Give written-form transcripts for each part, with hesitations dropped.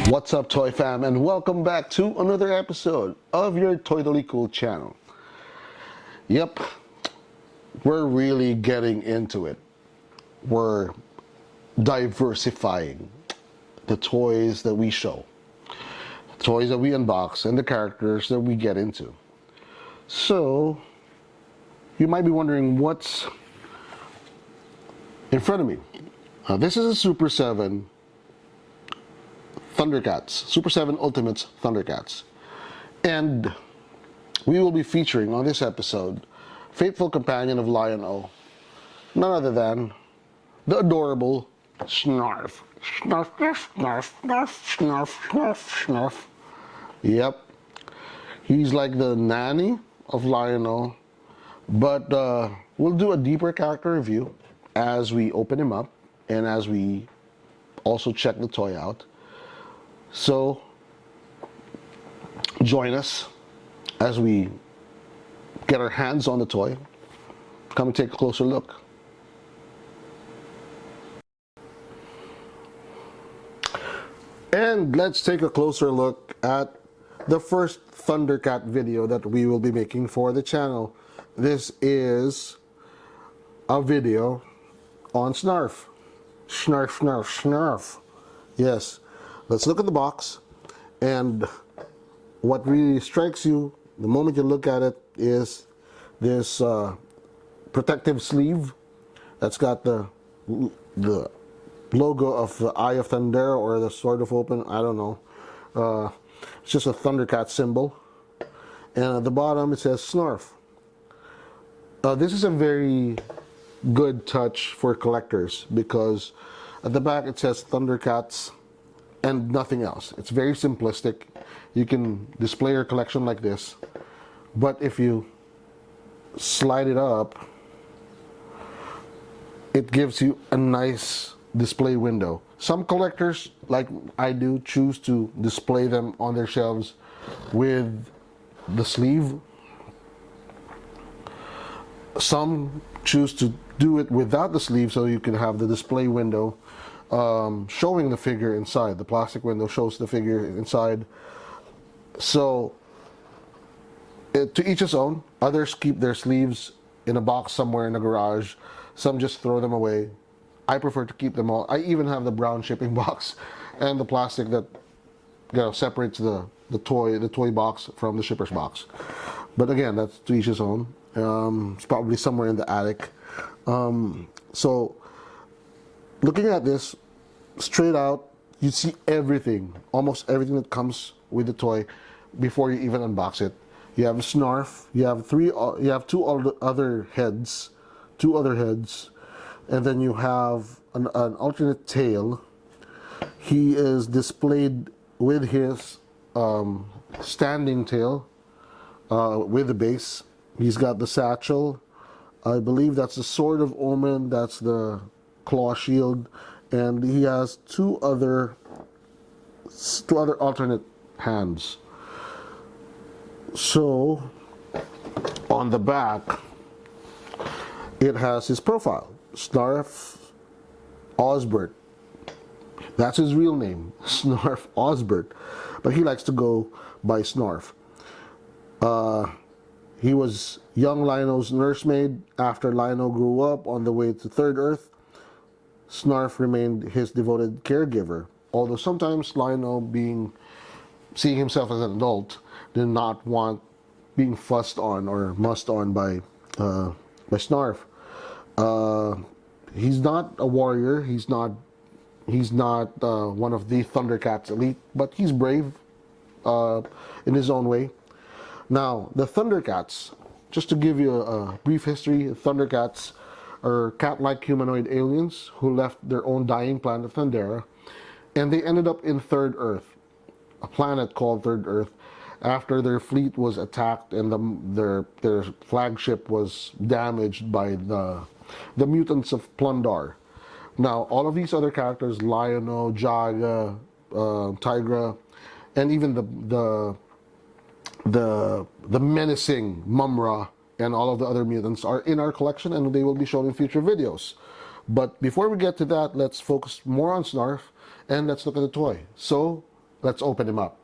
What's up, Toy Fam, and welcome back to another episode of your Toytally Cool Channel. Yep, we're really getting into it. We're diversifying the toys that we show, the toys that we unbox, and the characters that we get into. So, you might be wondering what's in front of me. This is a Super 7 Thundercats, Super 7 Ultimates Thundercats. And we will be featuring on this episode faithful companion of Lion-O, none other than the adorable Snarf. Snarf, snarf, snarf, snarf, snarf, snarf, snarf. Yep. He's like the nanny of Lion-O, but we'll do a deeper character review as we open him up and as we also check the toy out. So, join us as we get our hands on the toy. Come and take a closer look. And let's take a closer look at the first Thundercat video that we will be making for the channel. This is a video on Snarf. Snarf, snarf, snarf. Yes. Let's look at the box, and what really strikes you the moment you look at it is this protective sleeve that's got the logo of the Eye of Thunder or the Sword of Open, I don't know. It's just a Thundercat symbol, and at the bottom it says Snarf. This is a very good touch for collectors because at the back it says Thundercats and nothing else. It's very simplistic. You can display your collection like this, but if you slide it up, it gives you a nice display window. Some collectors, like I do, choose to display them on their shelves with the sleeve. Some choose to do it without the sleeve so you can have the display window showing the figure inside. The plastic window shows the figure inside. So to each his own. Others keep their sleeves in a box somewhere in the garage. Some just throw them away. I prefer to keep them all. I even have the brown shipping box and the plastic that, you know, separates the toy box from the shipper's box. But again, that's to each his own. It's probably somewhere in the attic. So looking at this straight out, you see everything, almost everything that comes with the toy before you even unbox it. You have a Snarf, you have two other heads, and then you have an alternate tail. He is displayed with his standing tail with the base. He's got the satchel. I believe that's the Sword of Omen, that's the claw shield, and he has two other alternate hands. So on the back it has his profile, Snarf Osbert. That's his real name, Snarf Osbert, but he likes to go by Snarf. He was young Lion-O's nursemaid. After Lion-O grew up on the way to Third Earth, Snarf remained his devoted caregiver. Although sometimes Lion-O, seeing himself as an adult, did not want being fussed on or mussed on by Snarf. He's not a warrior. He's not one of the Thundercats elite, but he's brave in his own way. Now, the Thundercats, just to give you a brief history, Thundercats are cat-like humanoid aliens who left their own dying planet Thundera, and they ended up in Third Earth, a planet called Third Earth, after their fleet was attacked and their flagship was damaged by the mutants of Plundar. Now, all of these other characters, Lion-O, Jaga, Tigra, and even the menacing Mumra and all of the other mutants are in our collection, and they will be shown in future videos. But before we get to that, let's focus more on Snarf and let's look at the toy. So Let's open him up.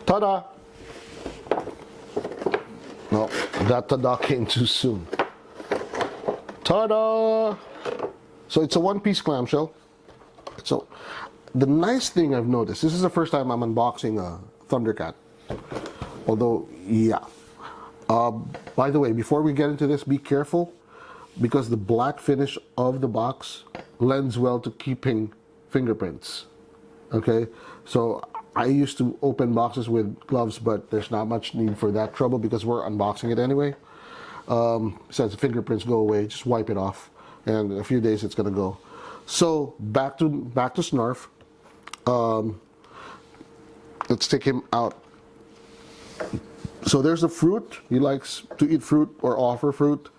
Ta-da! No, that ta-da came too soon. Ta-da! So it's a one-piece clamshell. So the nice thing I've noticed, this is the first time I'm unboxing a Thundercat. Although, yeah. By the way, before we get into this, be careful, because the black finish of the box lends well to keeping fingerprints. Okay, so I used to open boxes with gloves, but there's not much need for that trouble because we're unboxing it anyway. Since the fingerprints go away, just wipe it off, and in a few days it's gonna go. So back to Snarf. Let's take him out. So there's the fruit. He likes to eat fruit or offer fruit.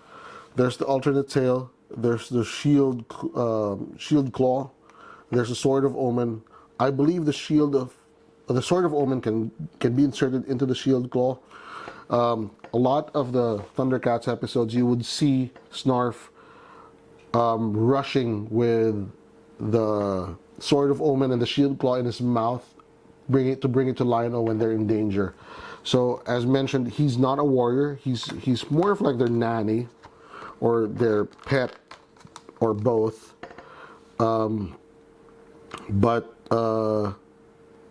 There's the alternate tail. There's the shield claw. There's the sword of omen. I believe the sword of omen can be inserted into the shield claw. A lot of the Thundercats episodes, you would see Snarf rushing with the sword of omen and the shield claw in his mouth, bring it to Lion-O when they're in danger. So as mentioned, he's not a warrior. He's more of like their nanny or their pet or both. But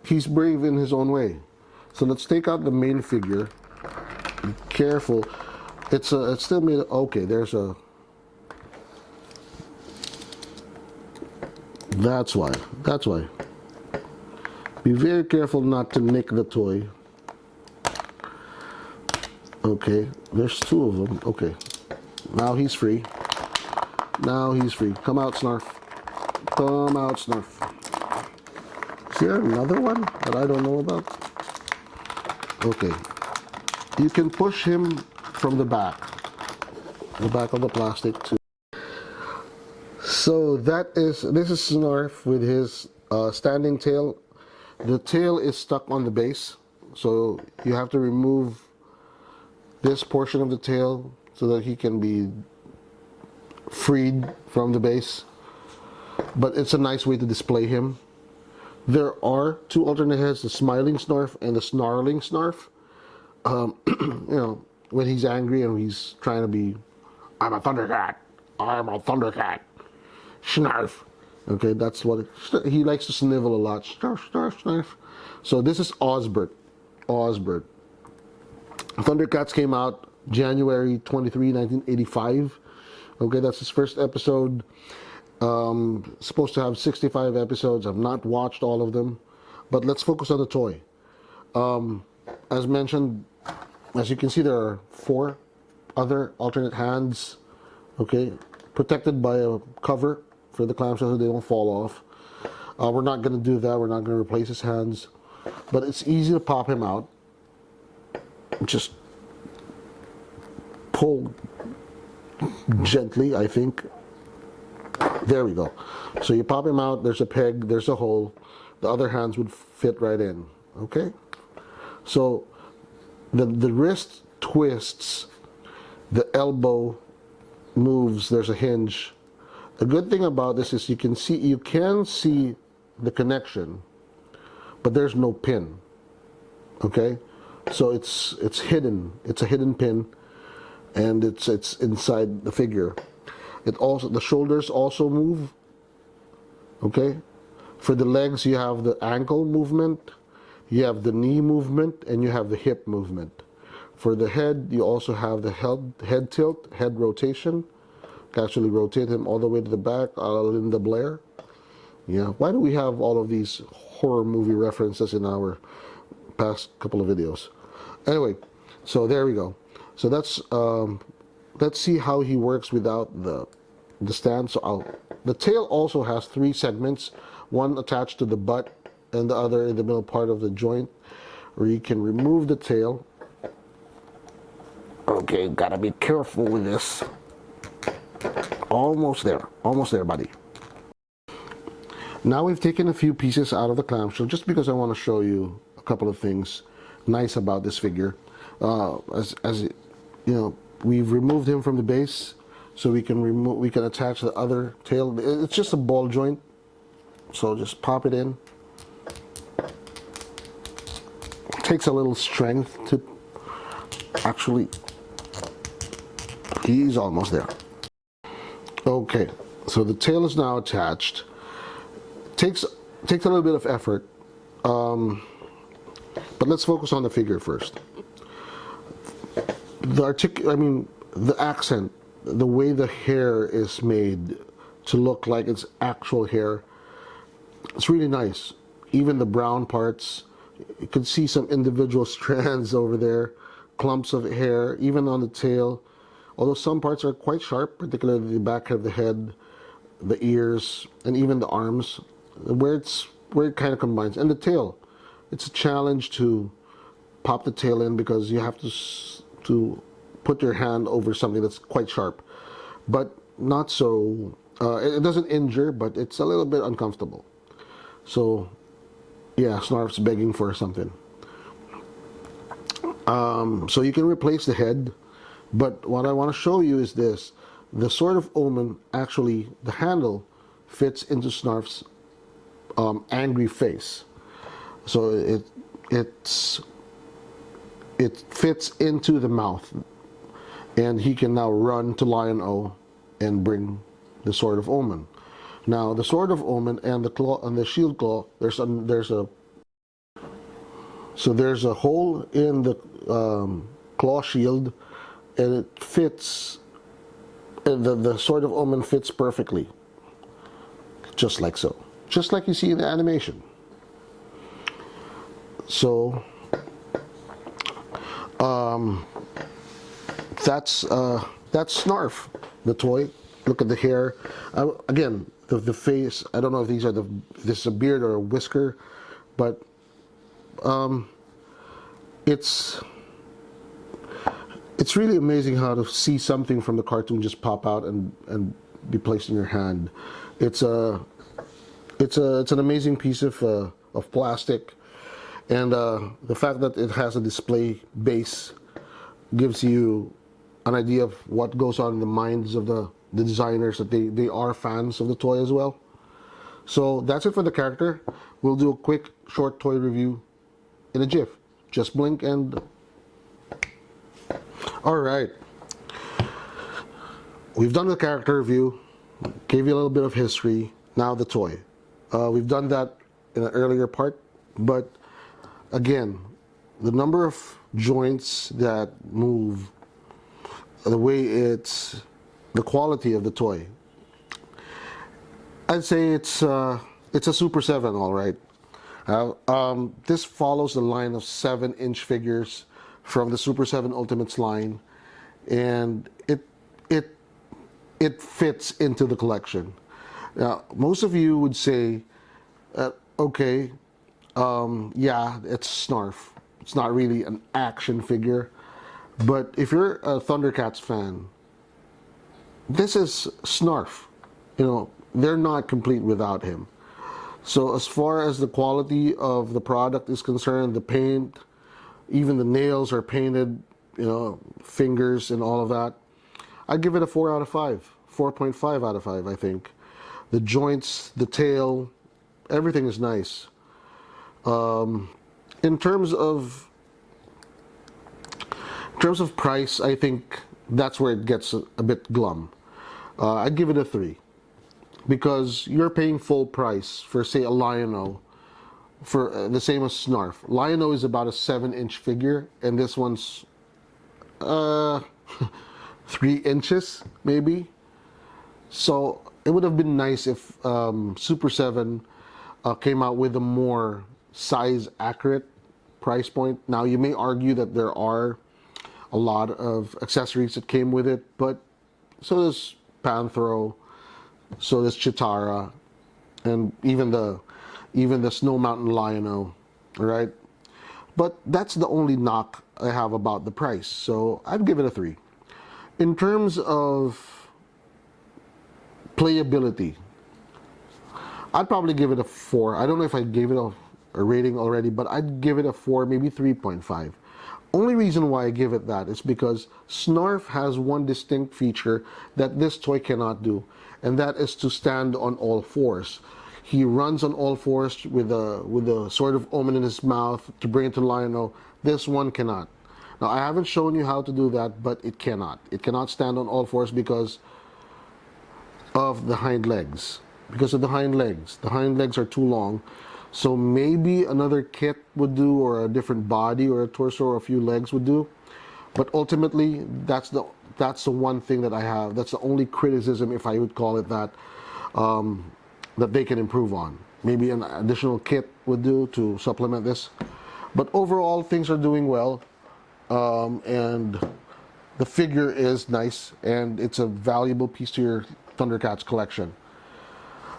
he's brave in his own way. So let's take out the main figure. Be careful. It's still made. Okay, there's a. That's why. That's why. Be very careful not to nick the toy. Okay, there's two of them. Okay, now he's free. Now he's free. Come out, Snarf. Come out, Snarf. Is there another one that I don't know about? Okay. You can push him from the back of the plastic too. So this is Snarf with his standing tail. The tail is stuck on the base, so you have to remove this portion of the tail so that he can be freed from the base. But it's a nice way to display him. There are two alternate heads, the smiling Snarf and the snarling Snarf. You know, when he's angry and he's trying to be, I'm a Thundercat, I'm a Thundercat, Snarf. Okay, that's what he likes to snivel a lot. Snarf, Snarf, Snarf. So this is Osbert. Thundercats came out January 23, 1985. Okay, that's his first episode. Supposed to have 65 episodes. I've not watched all of them, but let's focus on the toy. As mentioned, as you can see, there are 4 other alternate hands. Okay, protected by a cover for the clamshell so they don't fall off. We're not going to do that. We're not going to replace his hands, but it's easy to pop him out. Just pull gently, I think. There we go. So you pop him out, there's a peg, there's a hole. The other hands would fit right in. Okay? So the wrist twists, the elbow moves, there's a hinge. The good thing about this is you can see the connection, but there's no pin. Okay? So it's hidden. It's a hidden pin, and it's inside the figure. The shoulders also move. Okay? For the legs, you have the ankle movement, you have the knee movement, and you have the hip movement. For the head, you also have the head tilt, head rotation. You can actually rotate him all the way to the back, Linda Blair. Yeah, why do we have all of these horror movie references in our past couple of videos? Anyway, so there we go. So that's let's see how he works without the stand. So the tail also has 3 segments, one attached to the butt and the other in the middle part of the joint, where you can remove the tail. Okay, gotta be careful with this. Almost there, buddy. Now we've taken a few pieces out of the clamshell just because I want to show you a couple of things nice about this figure. As you know, we've removed him from the base, so we can attach the other tail. It's just a ball joint, So just pop it in. It takes a little strength to actually, he's almost there. Okay, so the tail is now attached. Takes a little bit of effort, but let's focus on the figure first. The accent, the way the hair is made to look like it's actual hair, it's really nice. Even the brown parts, you can see some individual strands over there, clumps of hair, even on the tail. Although some parts are quite sharp, particularly the back of the head, the ears, and even the arms, where it kind of combines. And the tail, it's a challenge to pop the tail in because you have to put your hand over something that's quite sharp, but not so. It doesn't injure, but it's a little bit uncomfortable. So, yeah, Snarf's begging for something. So you can replace the head. But what I want to show you is this. The Sword of Omen, actually, the handle fits into Snarf's angry face. So it fits into the mouth. And he can now run to Lion-O and bring the Sword of Omen. Now, the Sword of Omen and the claw and the shield claw, there's a hole in the claw shield, and it fits, and the Sword of Omen fits perfectly, just like so, just like you see in the animation. So that's Snarf, the toy. Look at the hair. Again, the face. I don't know if this is a beard or a whisker, but it's really amazing how to see something from the cartoon just pop out and be placed in your hand. It's an amazing piece of plastic, and the fact that it has a display base gives you an idea of what goes on in the minds of the designers, that they are fans of the toy as well. So that's it for the character. We'll do a quick short toy review in a jiff. Just blink and... Alright. We've done the character review, gave you a little bit of history, now the toy. We've done that in an earlier part, but again, the number of joints that move, the way the quality of the toy, I'd say it's a Super 7, all right. This follows the line of 7-inch figures from the Super 7 Ultimates line, and it fits into the collection. Now, most of you would say, okay, yeah, it's Snarf. It's not really an action figure, but if you're a Thundercats fan, this is Snarf. You know, they're not complete without him. So as far as the quality of the product is concerned, the paint, even the nails are painted, you know, fingers and all of that, I'd give it a 4 out of 5, 4.5 out of 5, I think. The joints, the tail, everything is nice. In terms of price, I think that's where it gets a bit glum. I'd give it a 3. Because you're paying full price for, say, a Lion-O, for the same as Snarf. Lion-O is about a 7-inch figure, and this one's 3 inches, maybe. So it would have been nice if Super 7 came out with a more size-accurate price point. Now, you may argue that there are a lot of accessories that came with it, but so does Panthro, so does Chitara, and even the Snow Mountain Lion-O, right? But that's the only knock I have about the price, so I'd give it a 3. In terms of playability, I'd probably give it a 4. I don't know if I gave it a rating already, but I'd give it a 4, maybe 3.5. Only reason why I give it that is because Snarf has one distinct feature that this toy cannot do, and that is to stand on all fours. He runs on all fours with a sort of omen in his mouth to bring it to the lion. No, this one cannot. Now, I haven't shown you how to do that, but it cannot. It cannot stand on all fours because of the hind legs. Because of the hind legs. The hind legs are too long. So maybe another kit would do, or a different body, or a torso, or a few legs would do. But ultimately, that's the one thing that I have. That's the only criticism, if I would call it that, that they can improve on. Maybe an additional kit would do to supplement this. But overall, things are doing well. And the figure is nice, and it's a valuable piece to your Thundercats collection.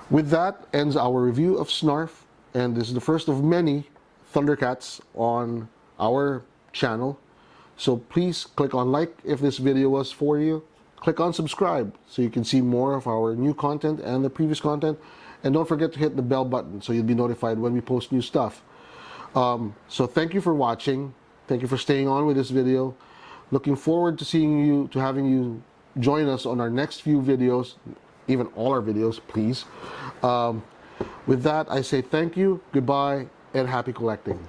With that ends our review of Snarf, and this is the first of many Thundercats on our channel. So please click on like if this video was for you. Click on subscribe so you can see more of our new content and the previous content. And don't forget to hit the bell button so you'll be notified when we post new stuff. So thank you for watching. Thank you for staying on with this video. Looking forward to seeing you, to having you join us on our next few videos, even all our videos, please. With that, I say thank you, goodbye, and happy collecting.